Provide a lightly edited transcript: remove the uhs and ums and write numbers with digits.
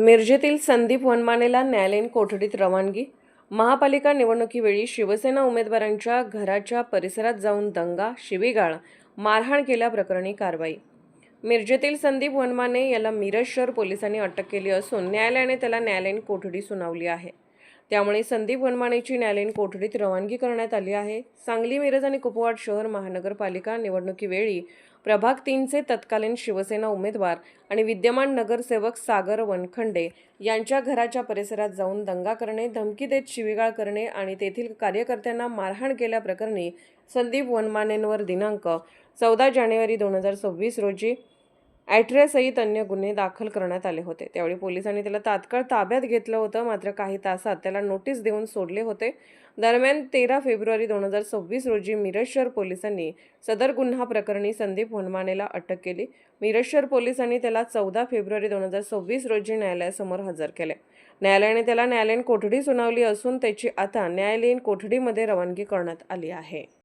मिरजेतील संदीप वनमानेला न्यायालयीन कोठडीत रवानगी. महापालिका निवडणुकीवेळी शिवसेना उमेदवारांच्या घराच्या परिसरात जाऊन दंगा, शिवीगाळ, मारहाण केल्याप्रकरणी कारवाई. मिरजेतील संदीप वनमाने याला मिरज शहर पोलिसांनी अटक केली असून न्यायालयाने त्याला न्यायालयीन कोठडी सुनावली आहे. त्यामुळे संदीप वनमानेची न्यायालयीन कोठडीत रवानगी करण्यात आली आहे. सांगली, मिरज आणि कुपवाड शहर महानगरपालिका निवडणुकीवेळी प्रभाग 3चे तत्कालीन शिवसेना उमेदवार आणि विद्यमान नगरसेवक सागर वनखंडे यांच्या घराच्या परिसरात जाऊन दंगा करणे, धमकी देत शिवीगाळ करणे आणि तेथील कार्यकर्त्यांना मारहाण केल्याप्रकरणी संदीप वनमानेंवर दिनांक 14 जानेवारी 2026 रोजी ॲट्रेसहित अन्य गुन्हे दाखल करण्यात आले होते. त्यावेळी पोलिसांनी त्याला तात्काळ ताब्यात घेतलं होतं, मात्र काही तासात त्याला नोटीस देऊन सोडले होते. दरम्यान 13 फेब्रुवारी 2026 रोजी मिरज शहर पोलिसांनी सदर गुन्हा प्रकरणी संदीप वनमानेला अटक केली. मिरज शहर पोलिसांनी त्याला 14 फेब्रुवारी 2026 रोजी न्यायालयासमोर हजर केले. न्यायालयाने त्याला न्यायालयीन कोठडी सुनावली असून त्याची आता न्यायालयीन कोठडीमध्ये रवानगी करण्यात आली आहे.